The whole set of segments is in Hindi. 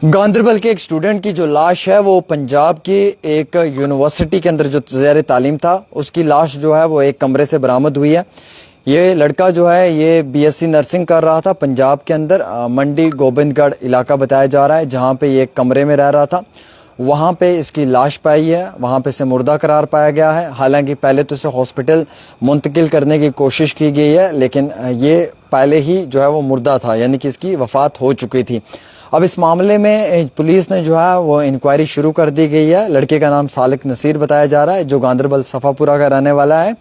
गांदरबल के एक स्टूडेंट की जो लाश है वो पंजाब की एक यूनिवर्सिटी के अंदर जो ज़ेर तालीम था उसकी लाश जो है वो एक कमरे से बरामद हुई है। ये लड़का जो है ये बीएससी नर्सिंग कर रहा था पंजाब के अंदर मंडी गोबिंदगढ़ इलाका बताया जा रहा है, जहाँ पे ये एक कमरे में रह रहा था। वहाँ पे इसकी लाश पाई है, वहाँ पे इसे मुर्दा करार पाया गया है। हालांकि पहले तो इसे हॉस्पिटल मुंतकिल करने की कोशिश की गई है, लेकिन ये पहले ही जो है वो मुर्दा था, यानी कि इसकी वफ़ात हो चुकी थी। अब इस मामले में पुलिस ने जो है वो इंक्वायरी शुरू कर दी गई है। लड़के का नाम सालिक नसीर बताया जा रहा है, जो गांदरबल सफ़ापुरा का रहने वाला है,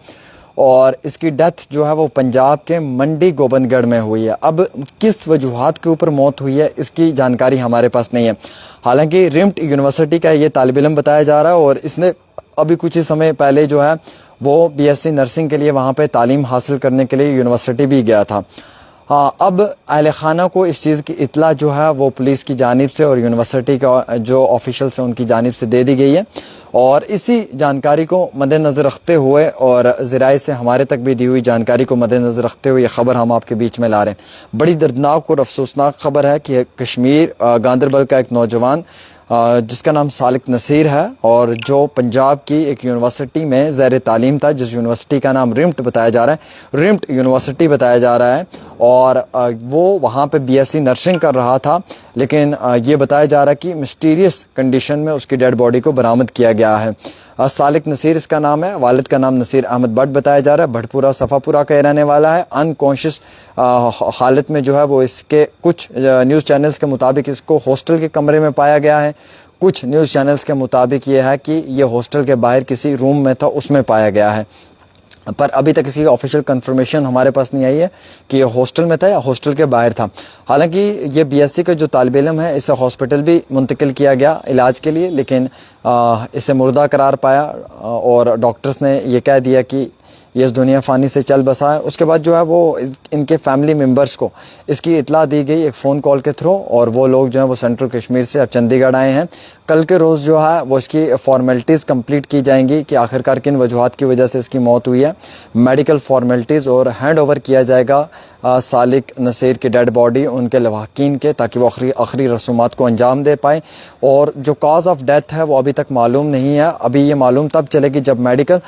और इसकी डेथ जो है वो पंजाब के मंडी गोबिंदगढ़ में हुई है। अब किस वजूहात के ऊपर मौत हुई है इसकी जानकारी हमारे पास नहीं है। हालांकि रिम्ट यूनिवर्सिटी का ये तालिब इल्म बताया जा रहा है और इसने अभी कुछ ही समय पहले जो है वो बीएससी नर्सिंग के लिए वहाँ पे तालीम हासिल करने के लिए यूनिवर्सिटी भी गया था। हाँ, अब अहले खाना को इस चीज़ की इत्ला जो है वो पुलिस की जानिब से और यूनिवर्सिटी का जो ऑफिशियल्स हैं उनकी जानिब से दे दी गई है, और इसी जानकारी को मद्देनज़र रखते हुए और ज़राए से हमारे तक भी दी हुई जानकारी को मद्देनज़र रखते हुए ये ख़बर हम आपके बीच में ला रहे हैं। बड़ी दर्दनाक और अफसोसनाक ख़बर है कि कश्मीर गांदरबल का एक नौजवान जिसका नाम सालिक नसीर है और जो पंजाब की एक यूनिवर्सिटी में ज़ेर तालीम था, जिस यूनिवर्सिटी का नाम रिम्ट बताया जा रहा है, रिम्ट यूनिवर्सिटी बताया जा रहा है, और वो वहाँ पे बीएससी नर्सिंग कर रहा था। लेकिन ये बताया जा रहा है कि मिस्टीरियस कंडीशन में उसकी डेड बॉडी को बरामद किया गया है। सालिक नसीर इसका नाम है, वालिद का नाम नसीर अहमद भट्ट बताया जा रहा है, भटपुरा सफ़ापुरा का रहने वाला है। अनकॉन्शियस हालत में जो है वो इसके कुछ न्यूज़ चैनल्स के मुताबिक इसको हॉस्टल के कमरे में पाया गया है। कुछ न्यूज़ चैनल्स के मुताबिक ये है कि ये हॉस्टल के बाहर किसी रूम में था, उसमें पाया गया है, पर अभी तक इसकी ऑफिशियल कंफर्मेशन हमारे पास नहीं आई है कि ये हॉस्टल में था या हॉस्टल के बाहर था। हालांकि ये बीएससी का जो तालिब इल्म है इसे हॉस्पिटल भी मुंतकिल किया गया इलाज के लिए, लेकिन इसे मुर्दा करार पाया और डॉक्टर्स ने ये कह दिया कि ये इस दुनिया फ़ानी से चल बसा है। उसके बाद जो है वो इनके फैमिली मेम्बर्स को इसकी इतला दी गई एक फ़ोन कॉल के थ्रू, और वो लोग जो है वो सेंट्रल कश्मीर से अब चंडीगढ़ आए हैं। कल के रोज़ जो है वो इसकी फॉर्मेलिटीज़ कंप्लीट की जाएंगी कि आखिरकार किन वजूहात की वजह से इसकी मौत हुई है। मेडिकल फॉर्मेलिटीज़ और हैंड ओवर किया जाएगा सालिक नसीर की डेड बॉडी उनके लवाकिन के, ताकि वो आखिरी रसूमात को अंजाम दे पाए। और जो कॉज ऑफ डेथ है वो अभी तक मालूम नहीं है। अभी ये मालूम तब चलेगी जब मेडिकल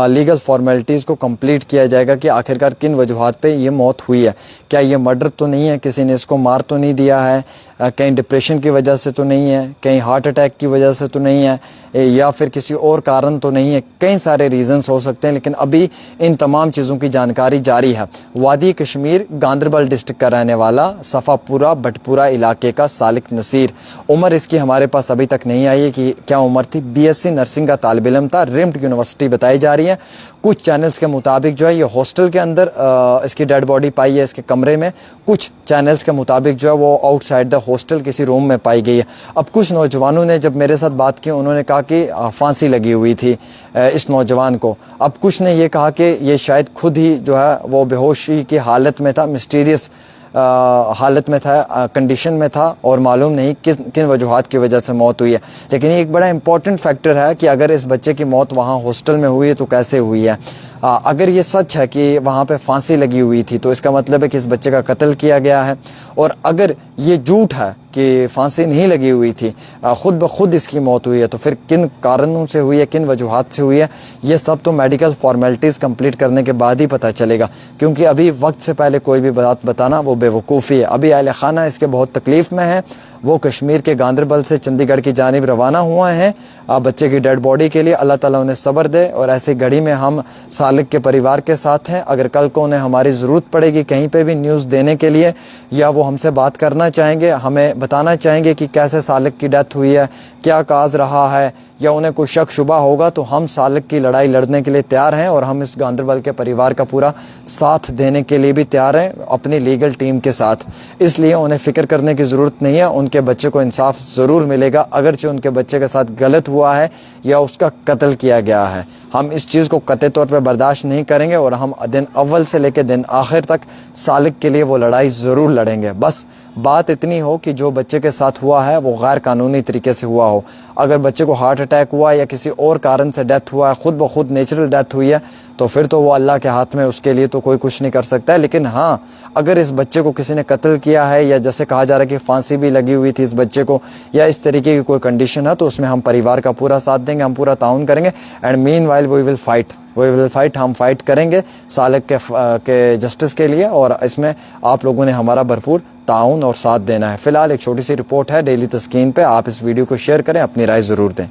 लीगल फॉर्मेलिटीज़ को कंप्लीट किया जाएगा कि आखिरकार किन वजूहात पे ये मौत हुई है। क्या ये मर्डर तो नहीं है, किसी ने इसको मार तो नहीं दिया है, कहीं डिप्रेशन की वजह से तो नहीं है, कहीं हार्ट अटैक की वजह से तो नहीं है, या फिर किसी और कारण तो नहीं है। कई सारे रीज़न्स हो सकते हैं, लेकिन अभी इन तमाम चीज़ों की जानकारी जारी है। वादी कश्मीर गांदरबल डिस्ट्रिक्ट का रहने वाला सफ़ापुरा भटपुरा इलाके का सालिक नसीर, उम्र इसकी हमारे पास अभी तक नहीं आई है कि क्या उम्र थी। बीएससी नर्सिंग का तालिब इल्म था, रिम्ट यूनिवर्सिटी बताई जा रही है। कुछ चैनल्स के मुताबिक जो है ये हॉस्टल के अंदर इसकी डेड बॉडी पाई है, इसके कमरे में। कुछ चैनल्स के मुताबिक जो है वो आउटसाइड द हॉस्टल किसी रूम में पाई गई है। अब कुछ नौजवानों ने जब मेरे साथ बात की उन्होंने कहा कि फांसी लगी हुई थी इस नौजवान को। अब कुछ ने ये कहा कि ये शायद खुद ही जो है वो बेहोशी की हालत में था, मिस्टीरियस हालत में था, कंडीशन में था, और मालूम नहीं किन वजूहात की वजह से मौत हुई है। लेकिन ये एक बड़ा इंपॉर्टेंट फैक्टर है कि अगर इस बच्चे की मौत वहाँ हॉस्टल में हुई है तो कैसे हुई है। अगर ये सच है कि वहाँ पे फांसी लगी हुई थी तो इसका मतलब है कि इस बच्चे का कत्ल किया गया है, और अगर ये झूठ है कि फांसी नहीं लगी हुई थी, खुद ब खुद इसकी मौत हुई है, तो फिर किन कारणों से हुई है, किन वजूहात से हुई है, ये सब तो मेडिकल फॉर्मेलिटीज़ कंप्लीट करने के बाद ही पता चलेगा, क्योंकि अभी वक्त से पहले कोई भी बात बताना वो बेवकूफ़ी है। अभी अहले खाना इसके बहुत तकलीफ़ में है, वो कश्मीर के गांदरबल से चंडीगढ़ की जानिब रवाना हुए हैं बच्चे की डेड बॉडी के लिए। अल्लाह ताला उन्हें सब्र दे, और ऐसी घड़ी में हम सालिक के परिवार के साथ हैं। अगर कल को उन्हें हमारी ज़रूरत पड़ेगी कहीं पे भी न्यूज़ देने के लिए, या वो हमसे बात करना चाहेंगे, हमें बताना चाहेंगे कि कैसे सालिक की डेथ हुई है, क्या काज रहा है, या उन्हें कोई शक शुबा होगा, तो हम सालिक की लड़ाई लड़ने के लिए तैयार हैं, और हम इस गांदरबल के परिवार का पूरा साथ देने के लिए भी तैयार हैं अपनी लीगल टीम के साथ। इसलिए उन्हें फ़िक्र करने की ज़रूरत नहीं है, उनके बच्चे को इंसाफ ज़रूर मिलेगा, अगरचे उनके बच्चे के साथ गलत हुआ है या उसका कत्ल किया गया है। हम इस चीज़ को कतई तौर पर बर्दाश्त नहीं करेंगे, और हम दिन अव्वल से लेकर दिन आखिर तक सालिक के लिए वो लड़ाई ज़रूर लड़ेंगे। बस बात इतनी हो कि जो बच्चे के साथ हुआ है वो गैर कानूनी तरीके से हुआ हो। अगर बच्चे को हार्ट अटैक हुआ या किसी और कारण से डेथ हुआ है, खुद ब खुद नेचुरल डेथ हुई है, तो फिर तो वो अल्लाह के हाथ में, उसके लिए तो कोई कुछ नहीं कर सकता है। लेकिन हाँ, अगर इस बच्चे को किसी ने कत्ल किया है या जैसे कहा जा रहा है कि फांसी भी लगी हुई थी इस बच्चे को, या इस तरीके की कोई कंडीशन है, तो उसमें हम परिवार का पूरा साथ देंगे, हम पूरा ताउन करेंगे। And meanwhile we will fight, हम फाइट करेंगे सालक के जस्टिस के लिए, और इसमें आप लोगों ने हमारा भरपूर ताउन और साथ देना है। फिलहाल एक छोटी सी रिपोर्ट है डेली तस्कीन पे, आप इस वीडियो को शेयर करें, अपनी राय ज़रूर दें।